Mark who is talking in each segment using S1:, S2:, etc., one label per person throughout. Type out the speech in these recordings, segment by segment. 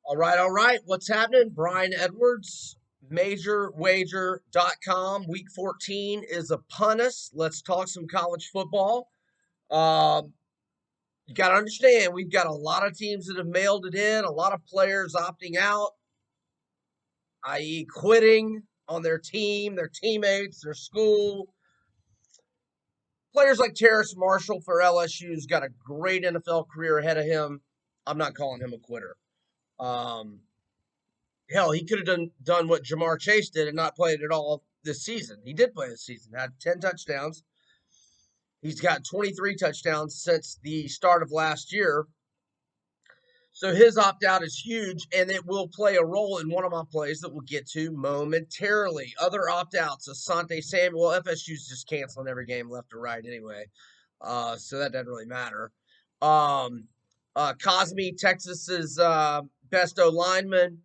S1: All right. What's happening? Brian Edwards, MajorWager.com. Week 14 is upon us. Let's talk some college football. Um, you got to understand, we've got a lot of teams that have mailed it in, a lot of players opting out, i.e., quitting on their team, their teammates, their school. Players like Terrace Marshall for LSU's got a great NFL career ahead of him. I'm not calling him a quitter. Um, Hell, he could have done what Jamar Chase did and not played at all this season. He did play this season, had 10 touchdowns. He's got 23 touchdowns since the start of last year. So his opt out is huge, and it will play a role in one of my plays that we'll get to momentarily. Other opt outs, Asante Samuel. FSU's just canceling every game left or right anyway. So that doesn't really matter. Cosme, Texas's best O lineman.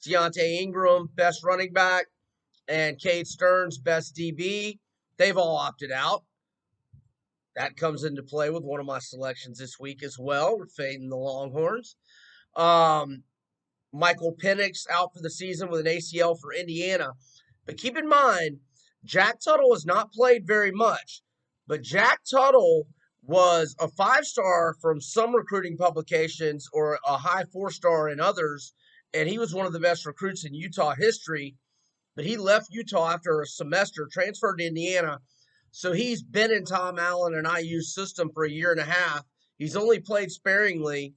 S1: Deontay Ingram, best running back, and Cade Stearns, best DB. They've all opted out. That comes into play with one of my selections this week as well. We're fading the Longhorns. Michael Penix out for the season with an ACL for Indiana. But keep in mind, Jack Tuttle has not played very much. But Jack Tuttle was a 5-star from some recruiting publications or a high 4-star in others. And he was one of the best recruits in Utah history. But he left Utah after a semester, transferred to Indiana. So he's been in Tom Allen and IU's system for a year and a half. He's only played sparingly.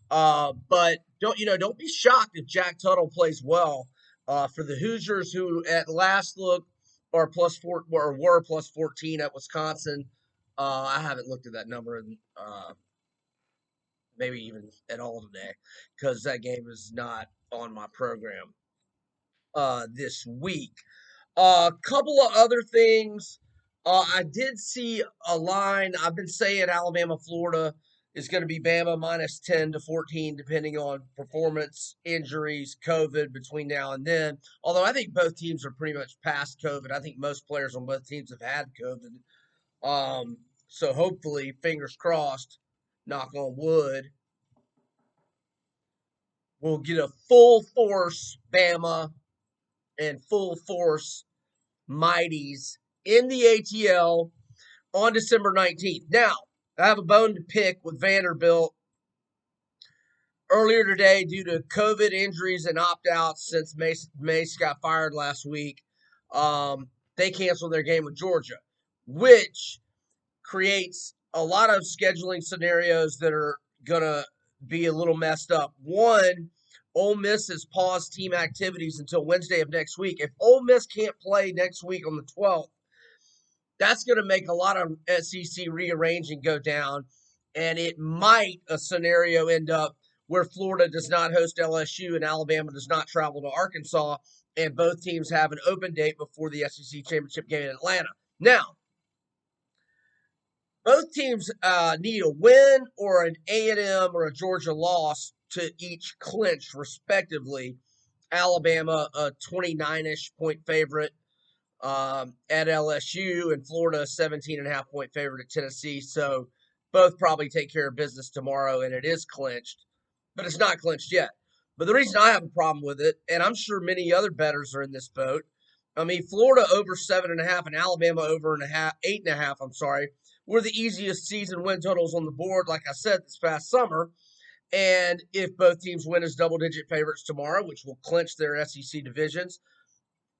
S1: But don't be shocked if Jack Tuttle plays well for the Hoosiers, who at last look are +4 or were +14 at Wisconsin. I haven't looked at that number in maybe even at all today because that game is not on my program this week. A couple of other things. I did see a line. I've been saying Alabama, Florida is going to be Bama -10 to 14, depending on performance, injuries, COVID between now and then. Although I think both teams are pretty much past COVID. I think most players on both teams have had COVID. So hopefully, fingers crossed, knock on wood, we'll get a full force Bama and full force Mighties in the ATL on December 19th. Now, I have a bone to pick with Vanderbilt. Earlier today, due to COVID injuries and opt-outs since Mace got fired last week, they canceled their game with Georgia, which creates a lot of scheduling scenarios that are going to be a little messed up. One, Ole Miss has paused team activities until Wednesday of next week. If Ole Miss can't play next week on the 12th, that's going to make a lot of SEC rearranging go down, and it might a scenario end up where Florida does not host LSU and Alabama does not travel to Arkansas, and both teams have an open date before the SEC championship game in Atlanta. Now, both teams need a win or an A&M or a Georgia loss to each clinch, respectively. Alabama, a 29-ish point favorite at LSU, and Florida, a 17.5 point favorite at Tennessee. So both probably take care of business tomorrow, and it is clinched. But it's not clinched yet. But the reason I have a problem with it, and I'm sure many other bettors are in this boat, I mean, Florida over 7.5 and Alabama over 8.5, were the easiest season win totals on the board, like I said, this past summer. And if both teams win as double-digit favorites tomorrow, which will clinch their SEC divisions,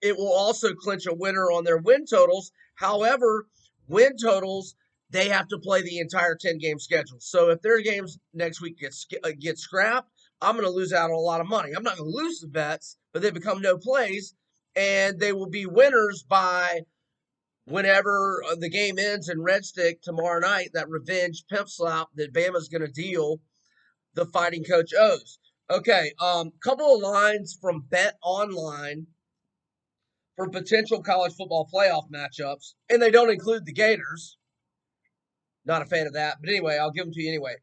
S1: it will also clinch a winner on their win totals. However, win totals, they have to play the entire 10-game schedule. So if their games next week get scrapped, I'm going to lose out on a lot of money. I'm not going to lose the bets, but they become no plays, and they will be winners by whenever the game ends in Red Stick tomorrow night, that revenge pimp slap that Bama's going to deal the Fighting Coach O's. Okay, couple of lines from Bet Online for potential college football playoff matchups, and they don't include the Gators. Not a fan of that, but anyway, I'll give them to you anyway.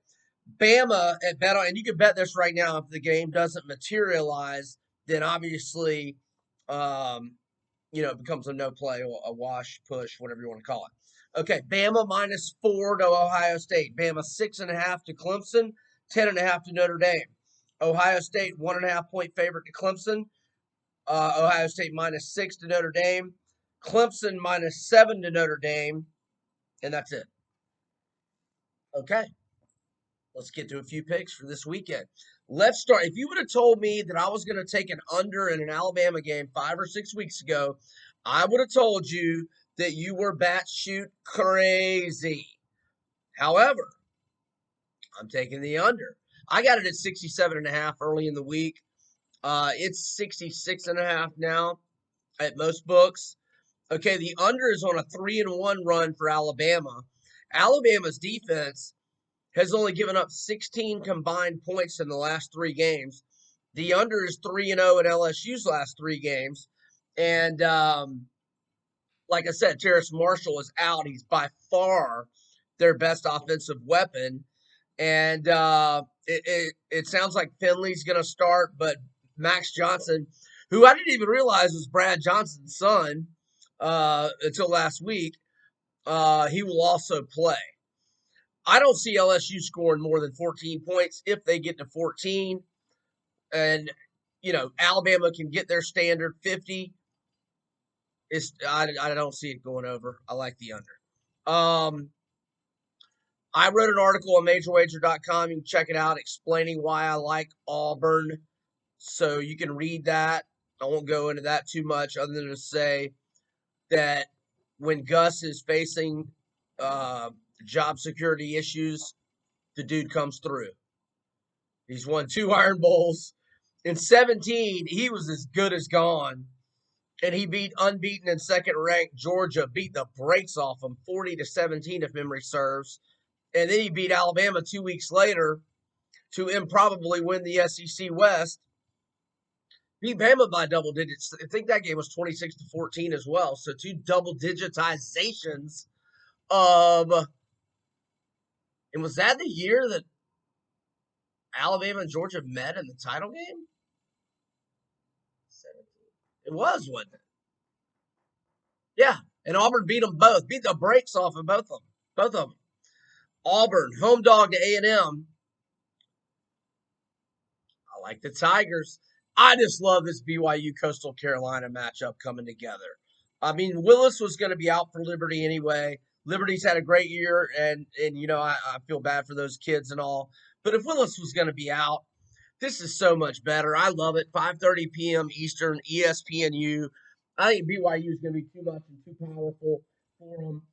S1: Bama at Bet, and you can bet this right now. If the game doesn't materialize, then obviously, it becomes a no play, or a wash, push, whatever you want to call it. Okay, Bama -4 to Ohio State. Bama 6.5 to Clemson, 10.5 to Notre Dame. Ohio State, 1.5-point favorite to Clemson. Ohio State -6 to Notre Dame. Clemson -7 to Notre Dame. And that's it. Okay. Let's get to a few picks for this weekend. Let's start. If you would have told me that I was going to take an under in an Alabama game 5 or 6 weeks ago, I would have told you that you were batshit crazy. However, I'm taking the under. I got it at 67.5 early in the week. It's 66.5 now at most books. Okay, the under is on a 3-1 run for Alabama. Alabama's defense has only given up 16 combined points in the last 3 games. The under is 3-0 in LSU's last 3 games. And like I said, Terrace Marshall is out. He's by far their best offensive weapon. And it sounds like Finley's going to start, but Max Johnson, who I didn't even realize was Brad Johnson's son until last week, he will also play. I don't see LSU scoring more than 14 points if they get to 14. And, Alabama can get their standard 50. I don't see it going over. I like the under. I wrote an article on MajorWager.com. You can check it out explaining why I like Auburn. So you can read that. I won't go into that too much other than to say that when Gus is facing job security issues, the dude comes through. He's won 2 Iron Bowls. In 2017, he was as good as gone. And he beat unbeaten and second-ranked Georgia, beat the brakes off them, 40-17 if memory serves. And then he beat Alabama 2 weeks later to improbably win the SEC West. Beat Bama by double digits. I think that game was 26-14 as well. So 2 double digitizations of. And was that the year that Alabama and Georgia met in the title game? 17. It was, wasn't it? Yeah. And Auburn beat them both. Beat the brakes off of both of them. Auburn, home dog to A&M. I like the Tigers. I just love this BYU Coastal Carolina matchup coming together. I mean, Willis was going to be out for Liberty anyway. Liberty's had a great year, and I feel bad for those kids and all. But if Willis was going to be out, this is so much better. I love it. 5:30 p.m. Eastern, ESPNU. I think BYU is going to be too much and too powerful for them.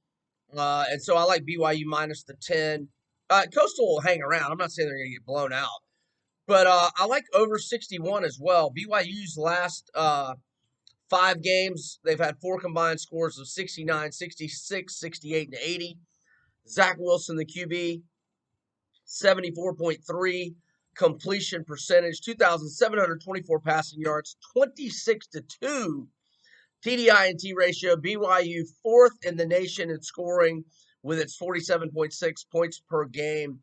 S1: And so I like BYU minus the 10. Coastal will hang around. I'm not saying they're going to get blown out. But I like over 61 as well. BYU's last 5 games, they've had 4 combined scores of 69, 66, 68, and 80. Zach Wilson, the QB, 74.3 completion percentage, 2,724 passing yards, 26-2 TDI&T ratio. BYU 4th in the nation in scoring with its 47.6 points per game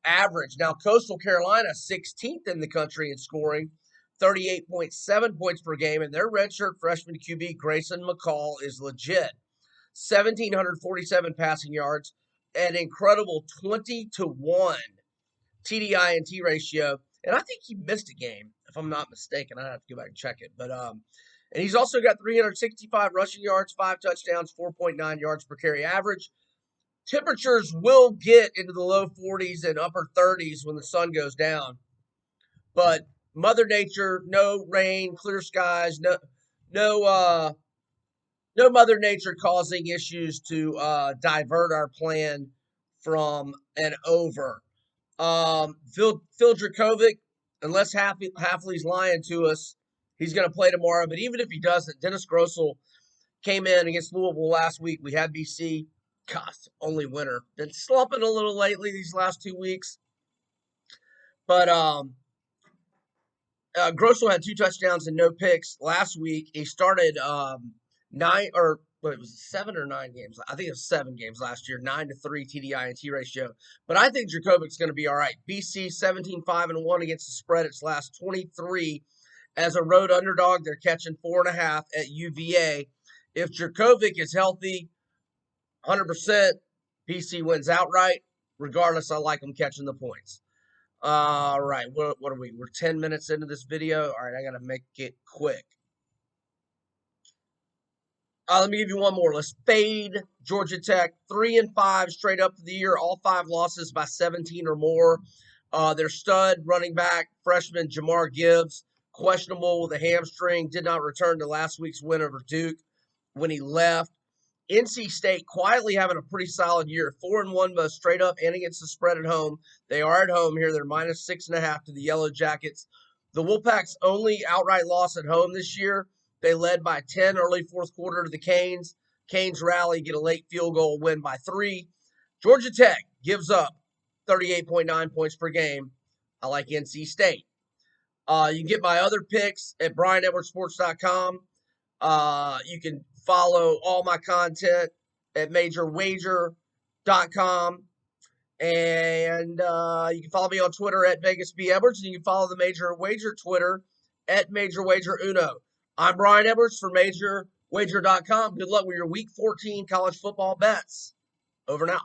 S1: average. Now, Coastal Carolina, 16th in the country in scoring, 38.7 points per game, and their redshirt freshman QB, Grayson McCall, is legit. 1,747 passing yards, an incredible 20-1 TDI&T ratio, and I think he missed a game, if I'm not mistaken. I'd have to go back and check it. But and he's also got 365 rushing yards, 5 touchdowns, 4.9 yards per carry average. Temperatures will get into the low 40s and upper 30s when the sun goes down. But Mother Nature, no rain, clear skies, no Mother Nature causing issues to divert our plan from and over. Phil Dracovic, unless Hafley's lying to us, he's going to play tomorrow. But even if he doesn't, Dennis Grossel came in against Louisville last week. We had BC. Gosh, only winner. Been slumping a little lately these last 2 weeks. But Grosso had 2 touchdowns and no picks last week. He started 7 or 9 games. I think it was 7 games last year, 9-3 TDI&T ratio. But I think Drakovic's going to be all right. BC 17-5-1 against the spread its last 23 as a road underdog. They're catching 4.5 at UVA. If Dracovic is healthy, 100%, BC wins outright. Regardless, I like them catching the points. All right, what are we? We're 10 minutes into this video. All right, I got to make it quick. Let me give you one more. Let's fade Georgia Tech. 3-5 straight up for the year. All 5 losses by 17 or more. Their stud running back, freshman Jamar Gibbs, questionable with a hamstring, did not return to last week's win over Duke when he left. NC State quietly having a pretty solid year. 4-1 both straight up and against the spread at home. They are at home here. They're -6.5 to the Yellow Jackets. The Wolfpack's only outright loss at home this year. They led by 10 early fourth quarter to the Canes. Canes rally, get a late field goal, win by 3. Georgia Tech gives up 38.9 points per game. I like NC State. You can get my other picks at BrianEdwardsSports.com. You can follow all my content at MajorWager.com. And you can follow me on Twitter at Vegas B. Edwards. And you can follow the Major Wager Twitter at MajorWagerUno. I'm Brian Edwards for MajorWager.com. Good luck with your Week 14 college football bets. Over and out.